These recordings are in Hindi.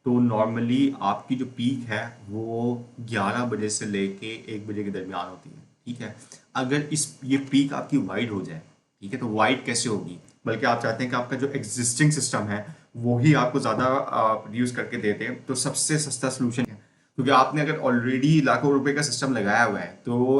तो नॉर्मली आपकी जो पीक है वो 11 बजे से लेके 1 बजे के दरमियान होती है। ठीक है, अगर इस ये पीक आपकी वाइड हो जाए, ठीक है, तो वाइड कैसे होगी, बल्कि आप चाहते हैं कि आपका जो एग्जिस्टिंग सिस्टम है वो ही आपको ज़्यादा प्रोड्यूस करके देते हैं, तो सबसे सस्ता सोल्यूशन है, क्योंकि आपने अगर ऑलरेडी लाखों रुपए का सिस्टम लगाया हुआ है तो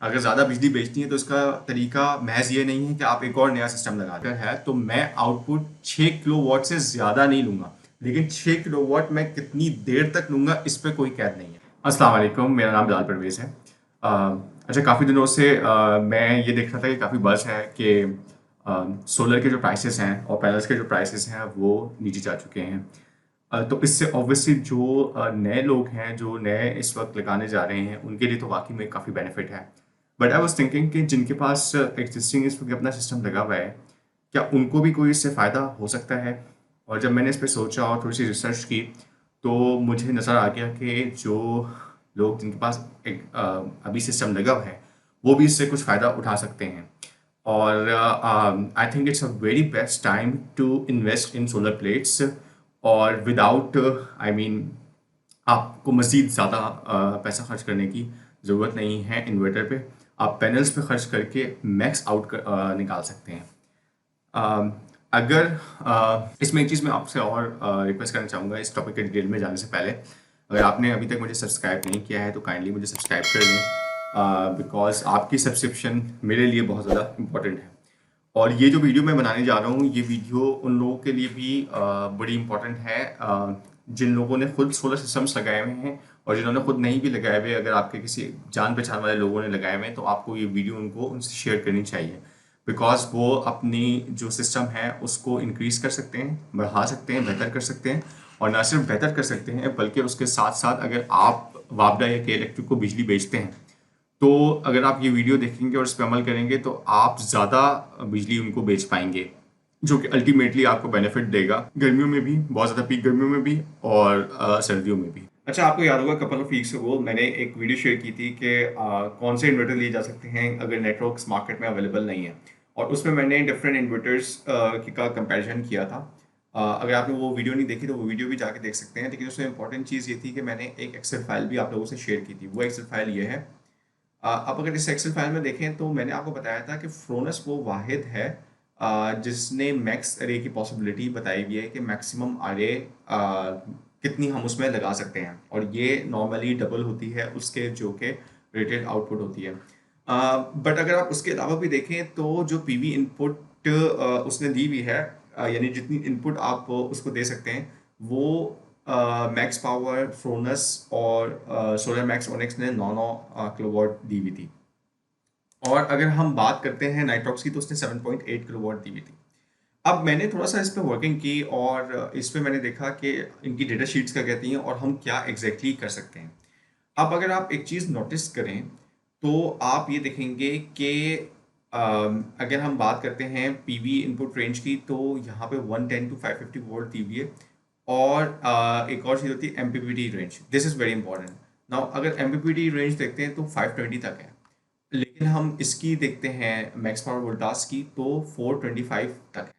अगर ज़्यादा बिजली बेचनी है तो इसका तरीका महज ये नहीं है कि आप एक और नया सिस्टम लगा दें। अगर है तो मैं आउटपुट 6 किलोवाट से ज़्यादा नहीं लूंगा, लेकिन 6 किलोवाट मैं कितनी देर तक लूंगा इस पर कोई कैद नहीं है। अस्सलाम वालेकुम, मेरा नाम बिलाल परवेज़ है। अच्छा, काफ़ी दिनों से मैं ये देख रहा था कि काफ़ी बज़ है कि सोलर के जो प्राइसेस हैं और पैनल्स के जो प्राइसेस हैं वो नीचे जा चुके हैं। तो इससे ऑब्वियसली जो नए लोग हैं, जो नए इस वक्त लगाने जा रहे हैं, उनके लिए तो वाकई में काफ़ी बेनिफिट है। बट आई वाज थिंकिंग कि जिनके पास एग्जिस्टिंग इस वक्त अपना सिस्टम लगा हुआ है, क्या उनको भी कोई इससे फ़ायदा हो सकता है? और जब मैंने इस पे सोचा और थोड़ी सी रिसर्च की, तो मुझे नज़र आ गया कि जो लोग जिनके पास एक अभी सिस्टम लगा हुआ है, वो भी इससे कुछ फ़ायदा उठा सकते हैं। और I think it's a very best time to invest in solar plates, और विदाउट आई मीन आपको मज़ीद ज़्यादा पैसा खर्च करने की ज़रूरत नहीं है इन्वर्टर पे। आप पैनल्स पे खर्च करके मैक्स आउट निकाल सकते हैं। अम, अगर इसमें एक चीज़ मैं आपसे और रिक्वेस्ट करना चाहूँगा इस टॉपिक के डिटेल में जाने से पहले, अगर आपने अभी तक मुझे सब्सक्राइब नहीं किया है तो काइंडली मुझे सब्सक्राइब कर लें, बिकॉज आपकी सब्सक्रिप्शन मेरे लिए बहुत ज़्यादा इम्पोर्टेंट है। और ये जो वीडियो मैं बनाने जा रहा हूँ, ये वीडियो उन लोगों के लिए भी बड़ी इंपॉर्टेंट है, जिन लोगों ने खुद सोलर सिस्टम्स लगाए हुए हैं, और जिन्होंने खुद नहीं भी लगाए हुए, अगर आपके किसी जान पहचान वाले लोगों ने लगाए हुए हैं तो आपको ये वीडियो उनसे शेयर करनी चाहिए, बिकॉज वो अपनी जो सिस्टम है उसको इंक्रीज कर सकते हैं, बढ़ा सकते हैं, बेहतर कर सकते हैं। और ना सिर्फ बेहतर कर सकते हैं बल्कि उसके साथ साथ अगर आप वापडा या के इलेक्ट्रिक को बिजली बेचते हैं, तो अगर आप ये वीडियो देखेंगे और इस पर अमल करेंगे तो आप ज़्यादा बिजली उनको बेच पाएंगे, जो कि अल्टीमेटली आपको बेनिफिट देगा, गर्मियों में भी, बहुत ज़्यादा पीक गर्मियों में भी, और सर्दियों में भी। अच्छा, आपको याद होगा कपल ऑफ वीक्स अगो मैंने एक वीडियो शेयर की थी कि कौन से इन्वर्टर लिए जा सकते हैं अगर नेटवर्क्स मार्केट में अवेलेबल नहीं है, और उसमें मैंने डिफरेंट इन्वर्टर्स का कंपैरिजन किया था। अगर आपने वो वीडियो नहीं देखी तो वो वीडियो भी जाके देख सकते हैं, लेकिन उसमें इंपॉर्टेंट चीज़ ये थी कि मैंने एक एक्सेल फाइल भी आप लोगों से शेयर की थी। वो एक्सेल फाइल ये है। अब अगर इस एक्सेल फाइल में देखें तो मैंने आपको बताया था कि फ्रोनस वो वाहिद है जिसने मैक्स अरे की पॉसिबिलिटी बताई हुई है कि मैक्सिमम अरे कितनी हम उसमें लगा सकते हैं, और ये नॉर्मली डबल होती है उसके जो कि रेटेड आउटपुट होती है। बट अगर आप उसके अलावा भी देखें तो जो पीवी इनपुट उसने दी हुई है, यानी जितनी इनपुट आप उसको दे सकते हैं, वो मैक्स पावर, फ्रोनस और सोलर मैक्स ओनिक्स ने 9 किलोवाट दी हुई थी। और अगर हम बात करते हैं नाइट्रॉक्स की तो उसने 7.8 किलोवाट दी हुई थी। अब मैंने थोड़ा सा इस पे वर्किंग की और इस पे मैंने देखा कि इनकी डेटा शीट्स क्या कहती हैं और हम क्या एग्जैक्टली कर सकते हैं। अब अगर आप एक चीज़ नोटिस करें तो आप ये देखेंगे कि अगर हम बात करते हैं पीवी इनपुट रेंज की तो यहाँ पे 110 टू 550 वोल्ट दी हुई है। और एक और चीज़ होती है MPPT range, this is very important. Now अगर एमपीपीटी रेंज देखते हैं तो 520 तक है, लेकिन हम इसकी देखते हैं मैक्स पावर वोल्टास की तो 425 तक है।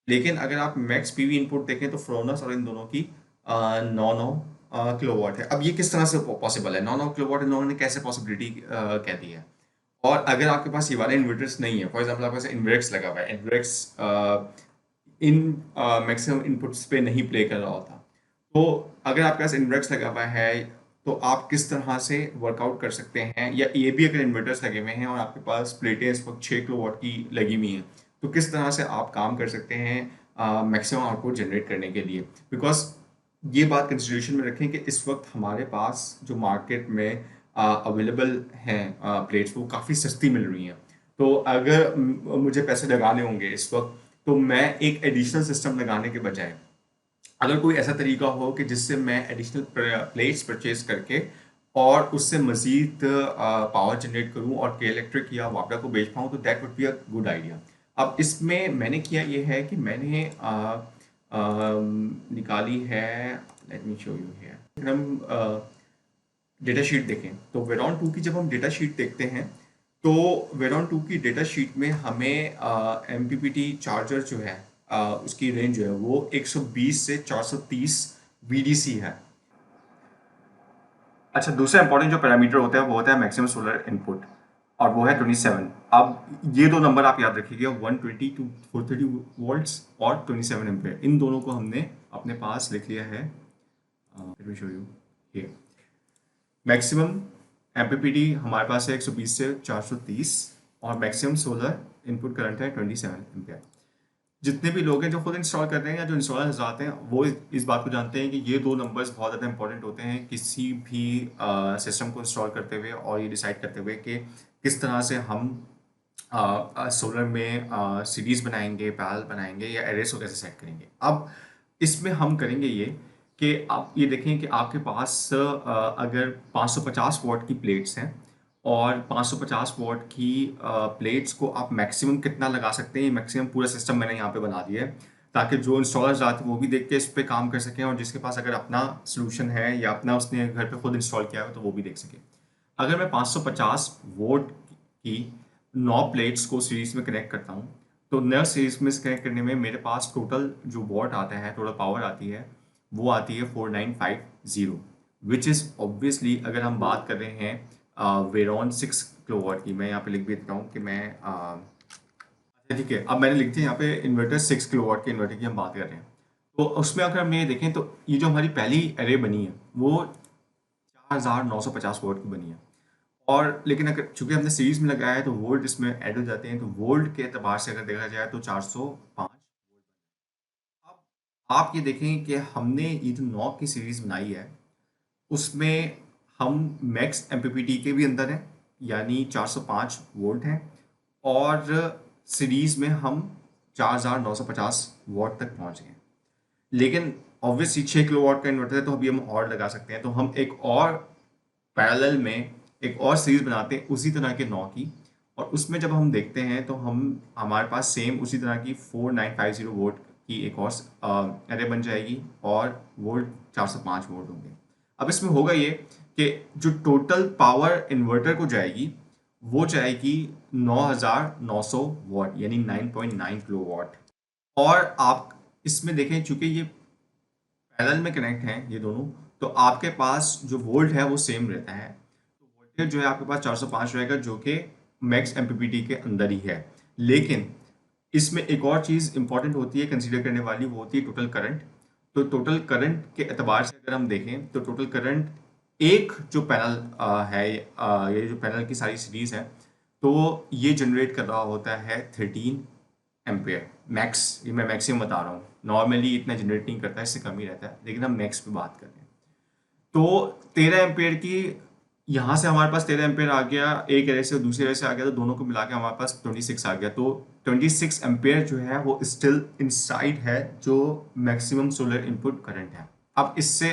लेकिन अगर आप मैक्स पीवी इनपुट देखें तो फ्रोनस और इन दोनों की 9 किलोवाट है। अब ये किस तरह से पॉसिबल है? 9 किलोवाट इन लोगों ने कैसे पॉसिबिलिटी कह दी है? और अगर आपके पास ये वाले इन्वर्टर्स नहीं है, फॉर एग्जाम्पल आपके पास इन्वर्क्स लगा हुआ है, इन्वर्क्स इन मैक्सिमम इनपुट्स पे नहीं प्ले कर रहा होता, तो अगर आपके पास इन्वर्क्स लगा हुआ है तो आप किस तरह से वर्कआउट कर सकते हैं, या ये भी अगर इन्वर्टर्स लगे हुए हैं और आपके पास प्लेटें इस वक्त 6 किलोवाट की लगी हुई हैं, तो किस तरह से आप काम कर सकते हैं मैक्सिमम आउटपुट जनरेट करने के लिए। बिकॉज ये बात कंसिडरेशन में रखें कि इस वक्त हमारे पास जो मार्केट में अवेलेबल हैं प्लेट्स, वो काफ़ी सस्ती मिल रही हैं। तो अगर मुझे पैसे लगाने होंगे इस वक्त, तो मैं एक एडिशनल सिस्टम लगाने के बजाय अगर कोई ऐसा तरीका हो कि जिससे मैं एडिशनल प्लेट्स परचेज करके और उससे मज़ीद पावर जनरेट करूं और के इलेक्ट्रिक या वापडा को बेच पाऊं, तो that would be a good idea. अब इसमें मैंने किया ये है कि मैंने निकाली है, let me show you here. हम डेटा शीट देखें तो वेरॉन 2 की जब हम डेटा शीट देखते हैं तो वेरॉन 2 की डेटा शीट में हमें M P P T charger जो है उसकी रेंज जो है वो 120 से 430 VDC है। अच्छा, दूसरा इंपॉर्टेंट जो पैरामीटर होता है वो होता है मैक्सिमम सोलर इनपुट, और वो है 27। अब ये दो नंबर आप याद रखिएगा, 120 टू 430 वोल्ट्स और 27 एम्पेयर, इन दोनों को हमने अपने पास लिख लिया है। Let me show you here. Maximum MPPT हमारे पास है 120 से 430, और मैक्सिमम सोलर इनपुट करंट है 27 एम्पेयर। जितने भी लोग हैं जो खुद इंस्टॉल कर रहे हैं या जो इंस्टॉलर हजरात हैं, वो इस बात को जानते हैं कि ये दो नंबर्स बहुत ज़्यादा इंपॉर्टेंट होते हैं किसी भी सिस्टम को इंस्टॉल करते हुए, और ये डिसाइड करते हुए कि किस तरह से हम सोलर में सीरीज बनाएंगे, पैनल बनाएंगे, या एरेस को कैसे सेट करेंगे। अब इसमें हम करेंगे ये कि आप ये देखें कि आपके पास अगर 550 वॉट की प्लेट्स हैं, और 550 वॉट की प्लेट्स को आप मैक्सिमम कितना लगा सकते हैं, मैक्सिमम पूरा सिस्टम मैंने यहाँ पे बना दिया है, ताकि जो इंस्टॉलर्स आते हैं वो भी देख के इस पे काम कर सकें, और जिसके पास अगर अपना सोल्यूशन है या अपना उसने घर पे खुद इंस्टॉल किया है तो वो भी देख सके। अगर मैं 550 वोल्ट की 9 प्लेट्स को सीरीज में कनेक्ट करता हूँ, तो 9 सीरीज में कनेक्ट करने में मेरे पास टोटल जो वॉट आता है, टोटल पावर आती है, वो आती है 4950, विच इज़ ऑब्वियसली, अगर हम बात कर रहे हैं वेरॉन 6 किलोवाट की, मैं यहाँ पे लिख भी देता हूँ कि मैं ठीक है, अब मैंने लिख दिया यहाँ पे इन्वर्टर 6 किलोवाट के इन्वर्टर की हम बात कर रहे हैं। तो उसमें अगर हम ये देखें तो ये जो हमारी पहली एरे बनी है वो 4950 वोल्ट की बनी है, और लेकिन अगर चूंकि हमने सीरीज में लगाया है तो वोल्ट इसमें ऐड हो जाते हैं, तो वोल्ट के एतबार से अगर देखा जाए तो 405। अब आप ये देखें कि हमने ये जो 9 की सीरीज बनाई है उसमें हम मैक्स एमपीपीटी के भी अंदर हैं, यानी 405 वोल्ट हैं, और सीरीज में हम 4950 वॉट तक पहुंच गए। लेकिन ऑब्वियसली 6 किलो वॉट का इन्वर्टर है तो अभी हम और लगा सकते हैं, तो हम एक और पैरेलल में एक और सीरीज बनाते हैं उसी तरह के 9 की, और उसमें जब हम देखते हैं तो हम हमारे पास सेम उसी तरह की 4950 वोल्ट की एक और एरे बन जाएगी, और वोल्ट 405 वोल्ट होंगे। अब इसमें होगा ये कि जो टोटल पावर इन्वर्टर को जाएगी वो जाएगी 9900 वॉट, यानी 9.9 किलो वॉट। और आप इसमें देखें चूंकि ये पैरेलल में कनेक्ट हैं ये दोनों, तो आपके पास जो वोल्ट है वो सेम रहता है, तो वोल्टेज जो है आपके पास 405 रहेगा, जो कि मैक्स एमपीपीटी के अंदर ही है। लेकिन इसमें एक और चीज़ इंपॉर्टेंट होती है कंसीडर करने वाली, वो होती है टोटल करंट। तो टोटल करंट के एतबार से अगर हम देखें तो टोटल करंट एक जो पैनल है, ये जो पैनल की सारी सीरीज है, तो ये जनरेट कर रहा होता है 13 एम्पेयर मैक्स। ये मैं मैक्सिमम बता रहा हूँ, नॉर्मली इतना जनरेट नहीं करता है, इससे कम ही रहता है, लेकिन हम मैक्स पे बात कर रहे हैं। तो 13 एम्पेयर की, यहाँ से हमारे पास 13 एम्पेयर आ गया, एक एरे से दूसरे एरे से आ गया, तो दोनों को मिला के हमारे पास 26 आ गया। तो 26 एम्पेयर जो है वो स्टिल इनसाइड है जो मैक्सिमम सोलर इनपुट करंट है। अब इससे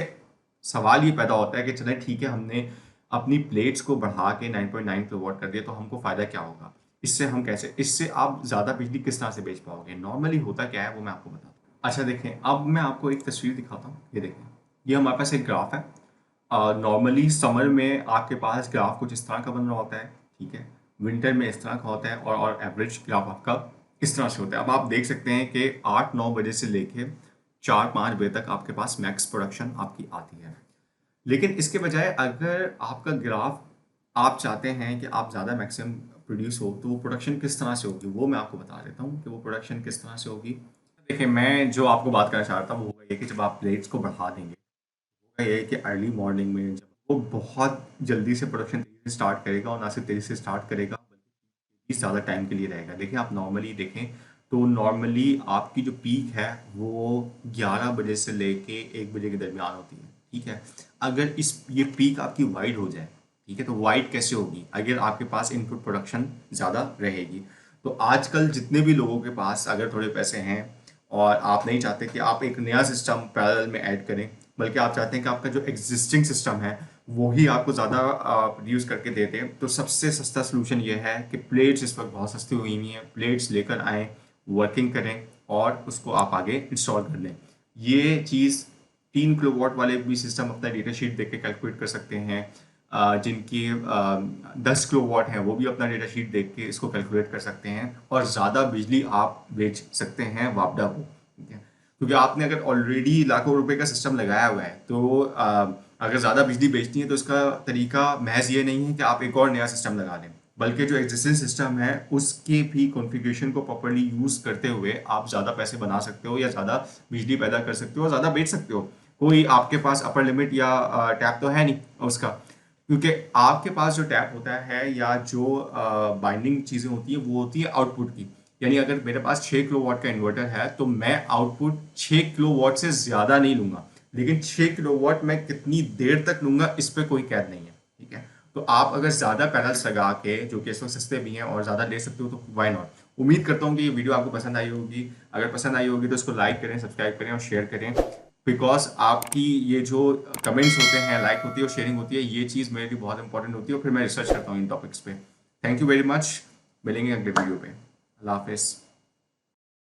सवाल ये पैदा होता है कि चलें ठीक है, हमने अपनी प्लेट्स को बढ़ा के 9.9 किलोवाट कर दिया, तो हमको फ़ायदा क्या होगा इससे, हम कैसे, इससे आप ज़्यादा बिजली किस तरह से बेच पाओगे। नॉर्मली होता क्या है वो मैं आपको बताता हूँ। अच्छा देखें, अब मैं आपको एक तस्वीर दिखाता हूँ, ये देखें, ये हमारे पास एक ग्राफ है। नॉर्मली समर में आपके पास ग्राफ कुछ इस तरह का बन रहा होता है, ठीक है, विंटर में इस तरह का होता है, और एवरेज ग्राफ आपका इस तरह से होता है। अब आप देख सकते हैं कि 8-9 बजे से लेके 4-5 बजे तक आपके पास मैक्स प्रोडक्शन आपकी आती है। लेकिन इसके बजाय अगर आपका ग्राफ, आप चाहते हैं कि आप ज़्यादा मैक्सिमम प्रोड्यूस हो, तो वो प्रोडक्शन किस तरह से होगी वो मैं आपको बता देता हूँ कि वो प्रोडक्शन किस तरह से होगी। देखिए, मैं जो आपको बात करना चाह रहा था वो होगा ये कि जब आप प्लेट्स को बढ़ा देंगे, ये है कि अर्ली मॉर्निंग में जब वो बहुत जल्दी से प्रोडक्शन तेजी से स्टार्ट करेगा, और ना सिर्फ तेजी से स्टार्ट करेगा बल्कि ज़्यादा टाइम के लिए रहेगा। देखिए, आप नॉर्मली देखें तो नॉर्मली आपकी जो पीक है वो 11 बजे से लेके 1 बजे के दरमियान होती है, ठीक है। अगर ये पीक आपकी वाइड हो जाए, ठीक है, तो वाइड कैसे होगी, अगर आपके पास इनपुट प्रोडक्शन ज़्यादा रहेगी। तो आजकल जितने भी लोगों के पास अगर थोड़े पैसे हैं, और आप नहीं चाहते कि आप एक नया सिस्टम पैरेलल में ऐड करें, बल्कि आप चाहते हैं कि आपका जो एग्जिस्टिंग सिस्टम है वो ही आपको ज़्यादा प्रोड्यूस करके दे दे, तो सबसे सस्ता सोल्यूशन ये है कि प्लेट्स इस वक्त बहुत सस्ती हुई हुई हैं, प्लेट्स लेकर आएँ, वर्किंग करें, और उसको आप आगे इंस्टॉल कर लें। ये चीज़ 3 किलोवाट वाले भी सिस्टम अपना डेटा शीट देख के कैलकुलेट कर सकते हैं। जिनकी 10 किलोवाट है वो भी अपना डेटा शीट देख के इसको कैलकुलेट कर सकते हैं, और ज़्यादा बिजली आप बेच सकते हैं वापडा को, ठीक है। क्योंकि आपने अगर ऑलरेडी लाखों रुपए का सिस्टम लगाया हुआ है तो अगर ज़्यादा बिजली बेचनी है तो इसका तरीका महज ये नहीं है कि आप एक और नया सिस्टम लगा दें, बल्कि जो एग्जिस्टिंग सिस्टम है उसके भी कॉन्फ़िगरेशन को प्रॉपर्ली यूज़ करते हुए आप ज़्यादा पैसे बना सकते हो या ज़्यादा बिजली पैदा कर सकते हो और ज़्यादा बेच सकते हो। कोई आपके पास अपर लिमिट या टैप तो है नहीं उसका, क्योंकि आपके पास जो टैप होता है या जो बाइंडिंग चीज़ें होती हैं वो होती है आउटपुट की। यानी अगर मेरे पास 6 किलोवाट का इन्वर्टर है तो मैं आउटपुट 6 किलोवाट से ज़्यादा नहीं लूंगा, लेकिन 6 किलोवाट मैं कितनी देर तक लूंगा इस पर कोई कैद नहीं है। ठीक है, तो आप अगर ज़्यादा पैनल्स लगा के, जो कि इस वक्त सस्ते भी हैं और ज़्यादा ले सकते हो, तो वाई नॉट। उम्मीद करता हूँ कि ये वीडियो आपको पसंद आई होगी। अगर पसंद आई होगी तो इसको लाइक करें, सब्सक्राइब करें और शेयर करें, बिकॉज आपकी ये जो कमेंट्स होते हैं, लाइक होती है और शेयरिंग होती है, ये चीज़ मेरे लिए बहुत इंपॉर्टेंट होती है और फिर मैं रिसर्च करता हूँ इन टॉपिक्स पे। Thank you very much. मिलेंगे अगले वीडियो पे। अल्लाह हाफिज़।